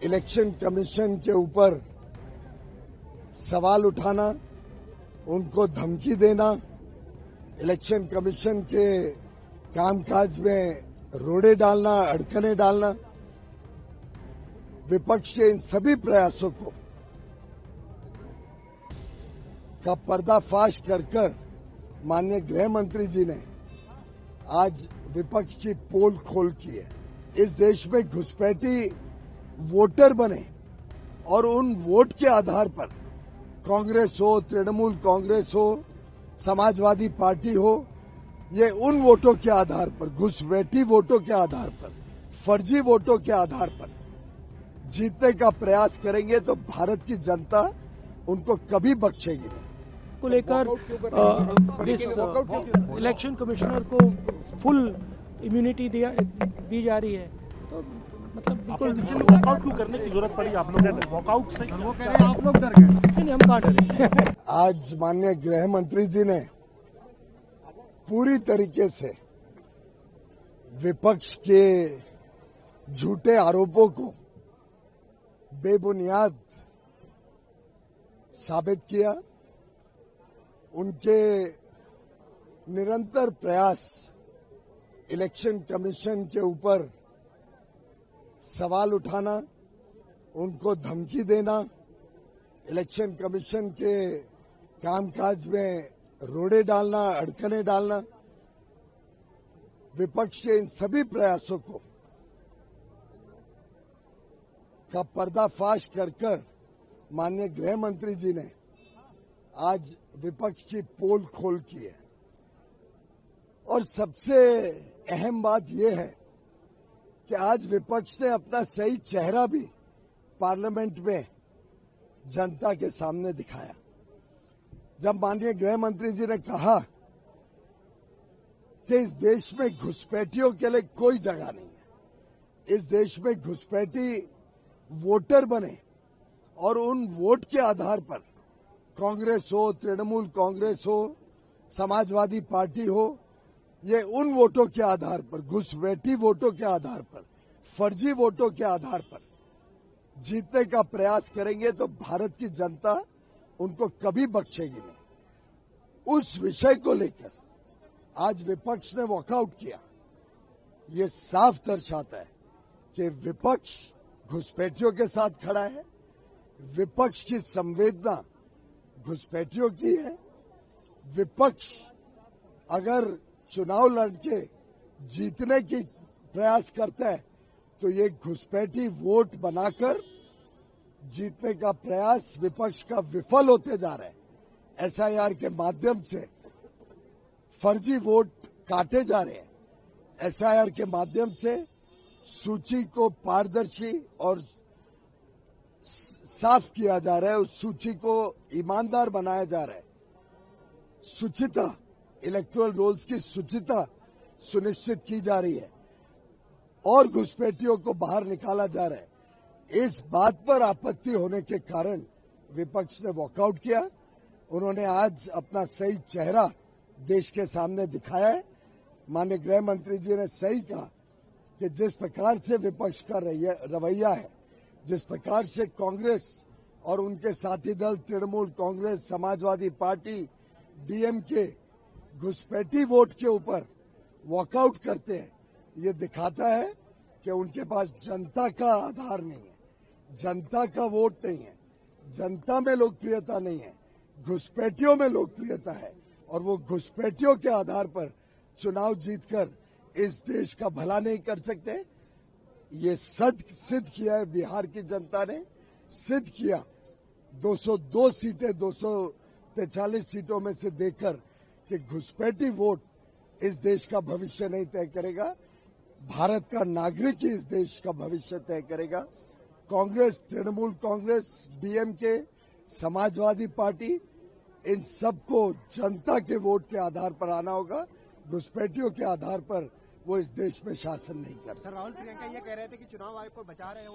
Election commission के ऊपर सवाल उठाना, उनको धमकी देना, इलेक्शन कमीशन के कामकाज में रोड़े डालना, अड़चने डालना, विपक्ष के इन सभी प्रयासों को का पर्दाफाश कर माननीय गृह मंत्री जी ने आज विपक्ष की पोल खोल की है। इस देश में घुसपैठी वोटर बने और उन वोट के आधार पर कांग्रेस हो, तृणमूल कांग्रेस हो, समाजवादी पार्टी हो, ये उन वोटों के आधार पर, घुसपैठी वोटों के आधार पर, फर्जी वोटों के आधार पर जीतने का प्रयास करेंगे तो भारत की जनता उनको कभी बख्शेगी नहीं। को लेकर इलेक्शन कमिश्नर को फुल इम्यूनिटी दी जा रही है, तो मतलब बिल्कुल वॉकआउट क्यों करने की जरूरत पड़ी आप लोगों को? वॉकआउट से वो कह रहे हैं आप लोग डर गए। नहीं, हम कहाँ डरे। आज माननीय गृह मंत्री जी ने पूरी तरीके से विपक्ष के झूठे आरोपों को बेबुनियाद साबित किया। उनके निरंतर प्रयास इलेक्शन कमीशन के ऊपर सवाल उठाना, उनको धमकी देना, इलेक्शन कमीशन के कामकाज में रोड़े डालना, अड़चने डालना, विपक्ष के इन सभी प्रयासों को का पर्दाफाश कर माननीय गृह मंत्री जी ने आज विपक्ष की पोल खोल की है। और सबसे अहम बात यह है कि आज विपक्ष ने अपना सही चेहरा भी पार्लियामेंट में जनता के सामने दिखाया। जब माननीय गृह मंत्री जी ने कहा कि इस देश में घुसपैठियों के लिए कोई जगह नहीं है, इस देश में घुसपैठी वोटर बने और उन वोट के आधार पर कांग्रेस हो, तृणमूल कांग्रेस हो, समाजवादी पार्टी हो, ये उन वोटों के आधार पर, घुसपैठी वोटों के आधार पर, फर्जी वोटों के आधार पर जीतने का प्रयास करेंगे तो भारत की जनता उनको कभी बख्शेगी नहीं। उस विषय को लेकर आज विपक्ष ने वॉकआउट किया। ये साफ दर्शाता है कि विपक्ष घुसपैठियों के साथ खड़ा है, विपक्ष की संवेदना घुसपैठियों की है। विपक्ष अगर चुनाव लड़के जीतने की प्रयास करता है तो ये घुसपैठी वोट बनाकर जीतने का प्रयास विपक्ष का विफल होते जा रहा है। एसआईआर के माध्यम से फर्जी वोट काटे जा रहे हैं। एसआईआर के माध्यम से सूची को पारदर्शी और साफ किया जा रहा है, उस सूची को ईमानदार बनाया जा रहा है। शुचिता, इलेक्टोरल रोल्स की शुचिता सुनिश्चित की जा रही है और घुसपैठियों को बाहर निकाला जा रहा है। इस बात पर आपत्ति होने के कारण विपक्ष ने वॉकआउट किया। उन्होंने आज अपना सही चेहरा देश के सामने दिखाया है। माननीय गृह मंत्री जी ने सही कहा कि जिस प्रकार से विपक्ष का रवैया है, जिस प्रकार से कांग्रेस और उनके साथी दल तृणमूल कांग्रेस, समाजवादी पार्टी, डीएमके घुसपैठी वोट के ऊपर वॉकआउट करते हैं, ये दिखाता है कि उनके पास जनता का आधार नहीं है, जनता का वोट नहीं है, जनता में लोकप्रियता नहीं है, घुसपैठियों में लोकप्रियता है और वो घुसपैठियों के आधार पर चुनाव जीतकर इस देश का भला नहीं कर सकते। ये सिद्ध किया है बिहार की जनता ने, सिद्ध किया 202 सीटें 243 सीटों में से देकर कि घुसपैठी वोट इस देश का भविष्य नहीं तय करेगा, भारत का नागरिक ही इस देश का भविष्य तय करेगा। कांग्रेस, तृणमूल कांग्रेस, डीएमके, समाजवादी पार्टी, इन सबको जनता के वोट के आधार पर आना होगा। घुसपैठियों के आधार पर वो इस देश में शासन नहीं कर सकते। राहुल प्रियंका ये कह रहे थे कि चुनाव आयोग को बचा रहे हैं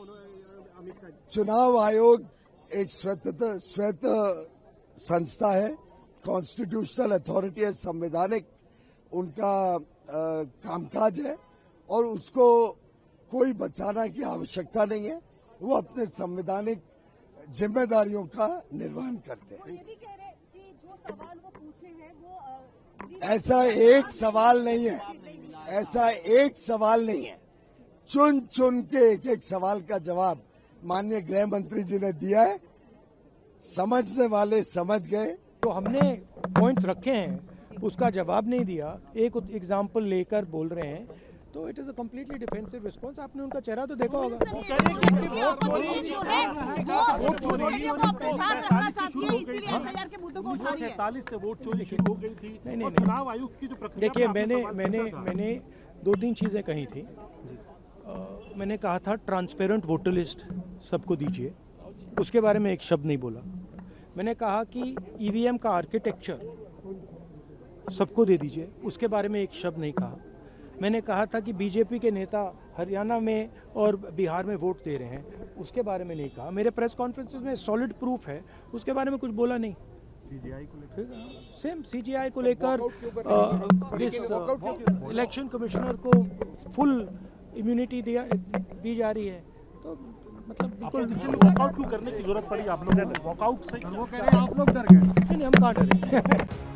अमित शाह। चुनाव आयोग एक स्वैत संस्था है, कॉन्स्टिट्यूशनल अथॉरिटी है, संवैधानिक उनका कामकाज है और उसको कोई बचाना की आवश्यकता नहीं है। वो अपने संवैधानिक जिम्मेदारियों का निर्वहन करते हैं। ये भी कह रहे हैं कि जो सवाल वो पूछे हैं वो ऐसा एक सवाल नहीं है, ऐसा एक सवाल नहीं है। चुन चुन के एक एक सवाल का जवाब माननीय गृह मंत्री जी ने दिया है। समझने वाले समझ गए। तो हमने पॉइंट्स रखे हैं, उसका जवाब नहीं दिया, एक एग्जाम्पल लेकर बोल रहे हैं, तो it is a completely defensive response. आपने उनका चेहरा तो देखा होगा। सैंतालीस से वोट चोरी शुरू हो गई थी। नहीं, और नहीं। चुनाव आयोग की जो प्रक्रिया देखिए, पर आपने सवाल पूछा था। मैंने 2-3 चीज़ें कही थी। मैंने कहा था ट्रांसपेरेंट वोटर लिस्ट सबको दीजिए, उसके बारे में एक शब्द नहीं बोला। मैंने कहा कि ईवीएम का आर्किटेक्चर सबको दे दीजिए, उसके बारे में एक शब्द नहीं कहा। मैंने कहा था कि बीजेपी के नेता हरियाणा में और बिहार में वोट दे रहे हैं, उसके बारे में नहीं कहा। मेरे प्रेस कॉन्फ्रेंसेस में सॉलिड प्रूफ है, उसके बारे में कुछ बोला नहीं। सीजीआई को लेकर ठीक है, सेम सीजीआई को लेकर इलेक्शन कमिश्नर को फुल इम्यूनिटी दी जा रही है, तो मतलब बिल्कुल वॉकआउट क्यों करने की जरूरत पड़ी आप लोगों को? वॉकआउट से वो कह रहे हैं आप लोग डर गए। नहीं, हम कहाँ डरे।